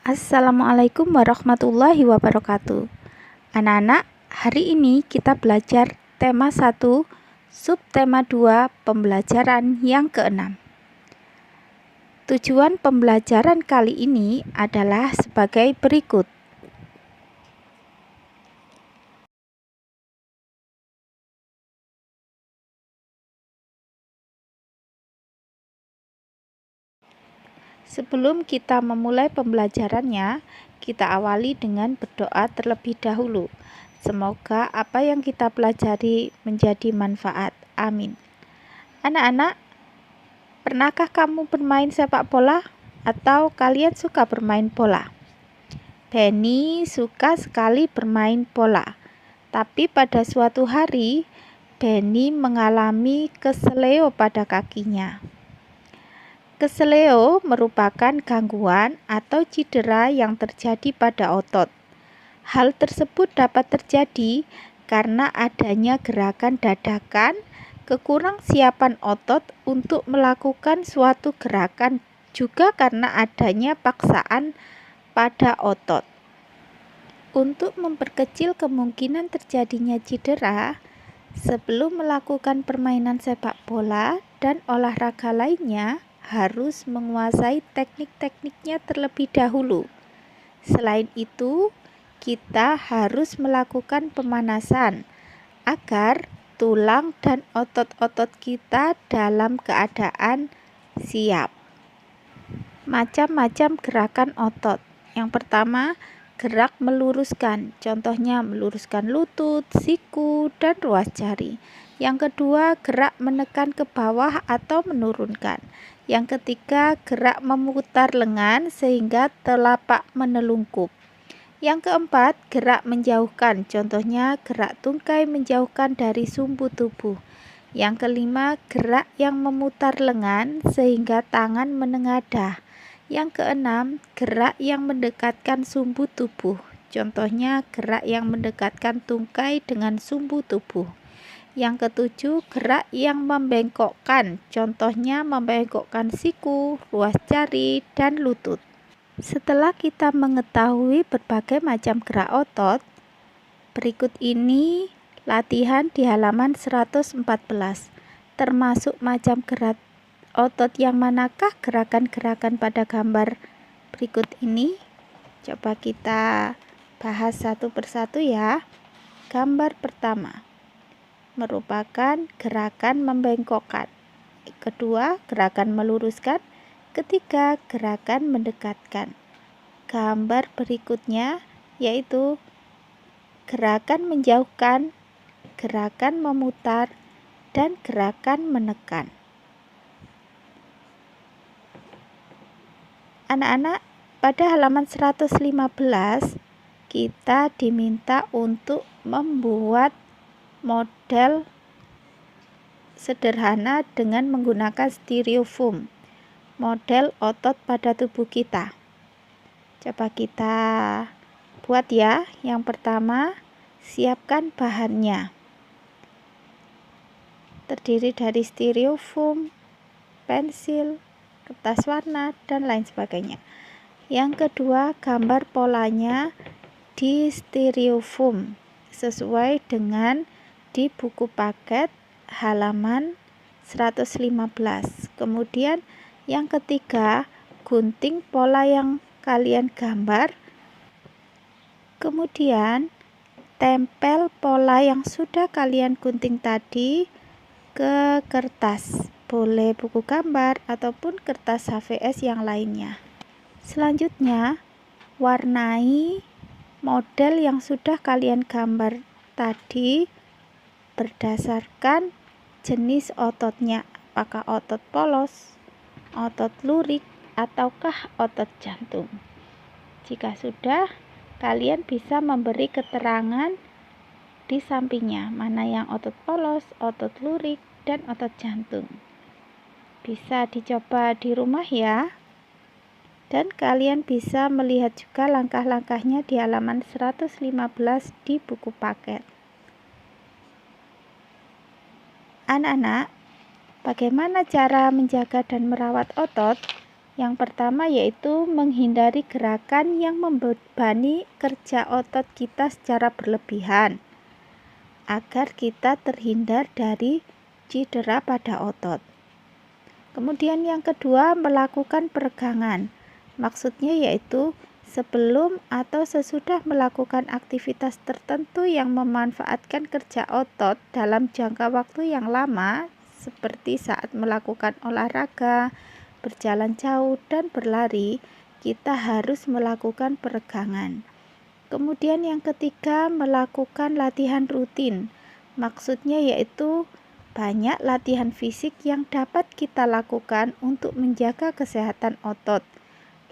Assalamualaikum warahmatullahi wabarakatuh. Anak-anak, hari ini kita belajar tema 1, subtema 2, pembelajaran yang ke-6. Tujuan pembelajaran kali ini adalah sebagai berikut. Sebelum kita memulai pembelajarannya, kita awali dengan berdoa terlebih dahulu. Semoga apa yang kita pelajari menjadi manfaat. Amin. Anak-anak, pernahkah kamu bermain sepak bola? Atau kalian suka bermain bola? Benny suka sekali bermain bola. Tapi pada suatu hari, Benny mengalami keseleo pada kakinya. Keseleo merupakan gangguan atau cedera yang terjadi pada otot. Hal tersebut dapat terjadi karena adanya gerakan dadakan, kekurangsiapan otot untuk melakukan suatu gerakan, juga karena adanya paksaan pada otot. Untuk memperkecil kemungkinan terjadinya cedera, sebelum melakukan permainan sepak bola dan olahraga lainnya, harus menguasai teknik-tekniknya terlebih dahulu. Selain itu, kita harus melakukan pemanasan agar tulang dan otot-otot kita dalam keadaan siap. Macam-macam gerakan otot. Yang pertama, gerak meluruskan, contohnya meluruskan lutut, siku, dan ruas jari. Yang kedua, gerak menekan ke bawah atau menurunkan. Yang ketiga, gerak memutar lengan sehingga telapak menelungkup. Yang keempat, gerak menjauhkan, contohnya gerak tungkai menjauhkan dari sumbu tubuh. Yang kelima, gerak yang memutar lengan sehingga tangan menengadah. Yang keenam, gerak yang mendekatkan sumbu tubuh, contohnya gerak yang mendekatkan tungkai dengan sumbu tubuh. Yang ketujuh, gerak yang membengkokkan, contohnya membengkokkan siku, ruas jari, dan lutut. Setelah kita mengetahui berbagai macam gerak otot, berikut ini latihan di halaman 114, termasuk macam gerak otot yang manakah gerakan-gerakan pada gambar berikut ini. Coba kita bahas satu persatu ya. Gambar pertama merupakan gerakan membengkokkan. Kedua, gerakan meluruskan. Ketiga, gerakan mendekatkan. Gambar berikutnya yaitu gerakan menjauhkan, gerakan memutar, dan gerakan menekan. Anak-anak, pada halaman 115 kita diminta untuk membuat model sederhana dengan menggunakan styrofoam, model otot pada tubuh kita. Coba kita buat ya. Yang pertama, siapkan bahannya. Terdiri dari styrofoam, pensil, kertas warna, dan lain sebagainya. Yang kedua, gambar polanya di styrofoam sesuai dengan di buku paket halaman 115. Kemudian yang ketiga, gunting pola yang kalian gambar. Kemudian tempel pola yang sudah kalian gunting tadi ke kertas, boleh buku gambar ataupun kertas HVS yang lainnya. Selanjutnya, warnai model yang sudah kalian gambar tadi berdasarkan jenis ototnya, apakah otot polos, otot lurik, ataukah otot jantung. Jika sudah, kalian bisa memberi keterangan di sampingnya, mana yang otot polos, otot lurik, dan otot jantung. Bisa dicoba di rumah ya. Dan kalian bisa melihat juga langkah-langkahnya di halaman 115 di buku paket. Anak-anak, bagaimana cara menjaga dan merawat otot? Yang pertama yaitu menghindari gerakan yang membebani kerja otot kita secara berlebihan, agar kita terhindar dari cedera pada otot. Kemudian yang kedua, melakukan peregangan. Maksudnya yaitu sebelum atau sesudah melakukan aktivitas tertentu yang memanfaatkan kerja otot dalam jangka waktu yang lama, seperti saat melakukan olahraga, berjalan jauh, dan berlari, kita harus melakukan peregangan. Kemudian yang ketiga, melakukan latihan rutin. Maksudnya yaitu banyak latihan fisik yang dapat kita lakukan untuk menjaga kesehatan otot.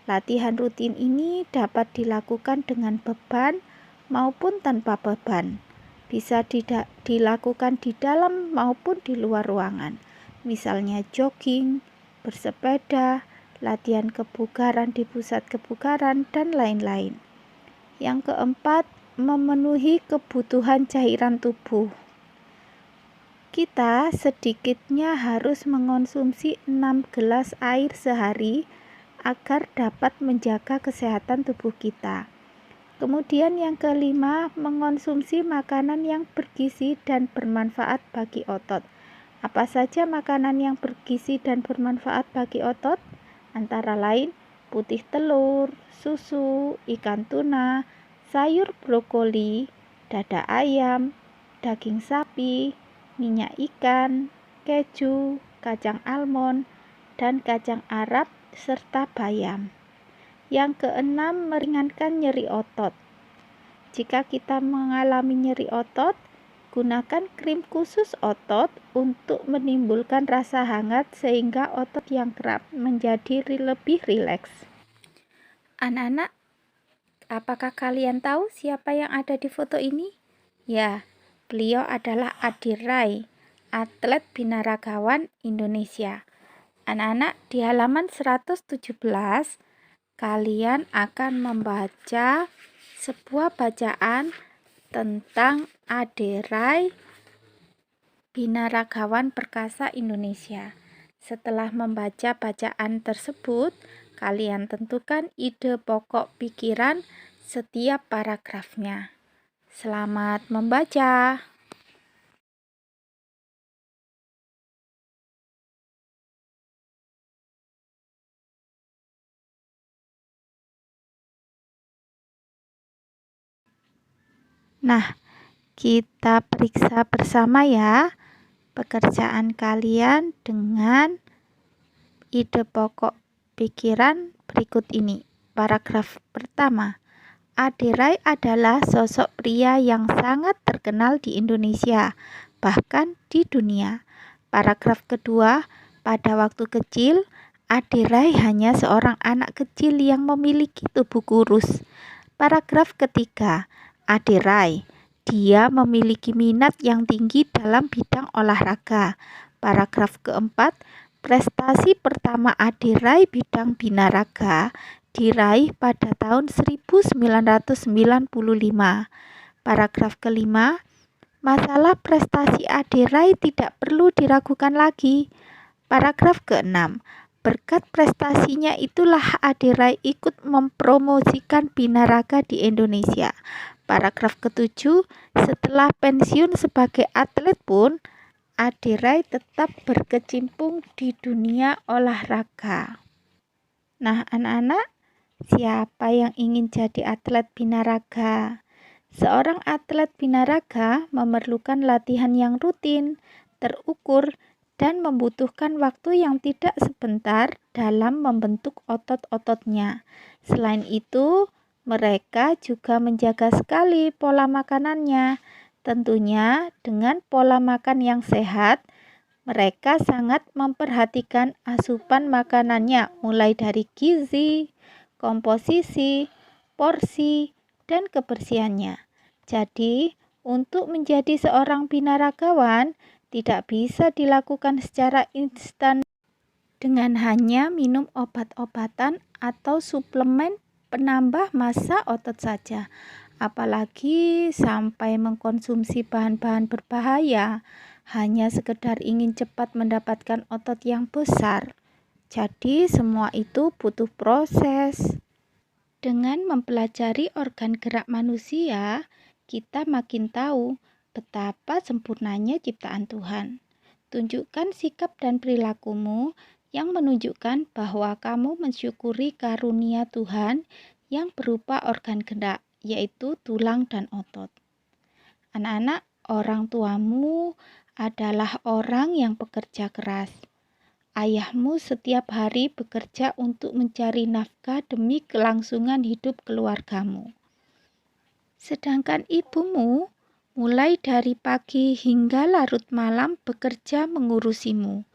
Latihan rutin ini dapat dilakukan dengan beban maupun tanpa beban. Bisa dilakukan di dalam maupun di luar ruangan. Misalnya jogging, bersepeda, latihan kebugaran di pusat kebugaran, dan lain-lain. Yang keempat, memenuhi kebutuhan cairan tubuh. Kita sedikitnya harus mengonsumsi 6 gelas air sehari agar dapat menjaga kesehatan tubuh kita. Kemudian yang kelima, mengonsumsi makanan yang bergizi dan bermanfaat bagi otot. Apa saja makanan yang bergizi dan bermanfaat bagi otot? Antara lain putih telur, susu, ikan tuna, sayur brokoli, dada ayam, daging sapi, minyak ikan, keju, kacang almond, dan kacang Arab, serta bayam. Yang keenam, meringankan nyeri otot. Jika kita mengalami nyeri otot, gunakan krim khusus otot untuk menimbulkan rasa hangat sehingga otot yang kerap menjadi lebih rileks. Anak-anak, apakah kalian tahu siapa yang ada di foto ini? Ya, beliau adalah Adi Rai, atlet binaragawan Indonesia. Anak-anak, di halaman 117, kalian akan membaca sebuah bacaan tentang Adi Rai, binaragawan perkasa Indonesia. Setelah membaca bacaan tersebut, kalian tentukan ide pokok pikiran setiap paragrafnya. Selamat membaca. Nah, kita periksa bersama ya pekerjaan kalian dengan ide pokok pikiran berikut ini. Paragraf pertama, Adi Rai adalah sosok pria yang sangat terkenal di Indonesia, bahkan di dunia. Paragraf kedua, pada waktu kecil, Adi Rai hanya seorang anak kecil yang memiliki tubuh kurus. Paragraf ketiga, Adi Rai, dia memiliki minat yang tinggi dalam bidang olahraga. Paragraf keempat, prestasi pertama Adi Rai bidang binaraga diraih pada tahun 1995. Paragraf kelima, masalah prestasi Adi Rai tidak perlu diragukan lagi. Paragraf keenam, berkat prestasinya itulah Adi Rai ikut mempromosikan binaraga di Indonesia. Paragraf ketujuh, setelah pensiun sebagai atlet pun, Adi Rai tetap berkecimpung di dunia olahraga. Nah, anak-anak, siapa yang ingin jadi atlet binaraga? Seorang atlet binaraga memerlukan latihan yang rutin, terukur, dan membutuhkan waktu yang tidak sebentar dalam membentuk otot-ototnya. Selain itu, mereka juga menjaga sekali pola makanannya. Tentunya dengan pola makan yang sehat, mereka sangat memperhatikan asupan makanannya mulai dari gizi, komposisi, porsi, dan kebersihannya. Jadi, untuk menjadi seorang binaragawan tidak bisa dilakukan secara instan dengan hanya minum obat-obatan atau suplemen penambah massa otot saja, apalagi sampai mengkonsumsi bahan-bahan berbahaya hanya sekedar ingin cepat mendapatkan otot yang besar. Jadi semua itu butuh proses. Dengan mempelajari organ gerak manusia, kita makin tahu betapa sempurnanya ciptaan Tuhan. Tunjukkan sikap dan perilakumu yang menunjukkan bahwa kamu mensyukuri karunia Tuhan yang berupa organ gerak, yaitu tulang dan otot. Anak-anak, orang tuamu adalah orang yang bekerja keras. Ayahmu setiap hari bekerja untuk mencari nafkah demi kelangsungan hidup keluargamu. Sedangkan ibumu mulai dari pagi hingga larut malam bekerja mengurusimu,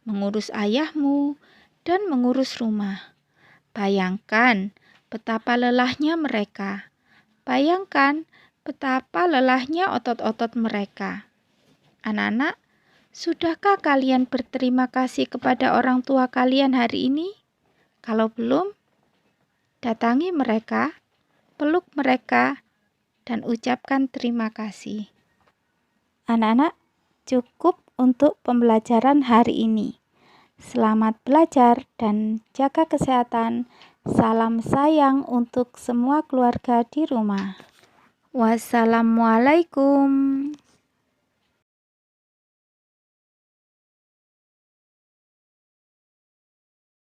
mengurus ayahmu, dan mengurus rumah. Bayangkan betapa lelahnya mereka. Bayangkan betapa lelahnya otot-otot mereka. Anak-anak, sudahkah kalian berterima kasih kepada orang tua kalian hari ini? Kalau belum, datangi mereka, peluk mereka, dan ucapkan terima kasih. Anak-anak, cukup untuk pembelajaran hari ini. Selamat belajar dan jaga kesehatan. Salam sayang untuk semua keluarga di rumah. Wassalamualaikum.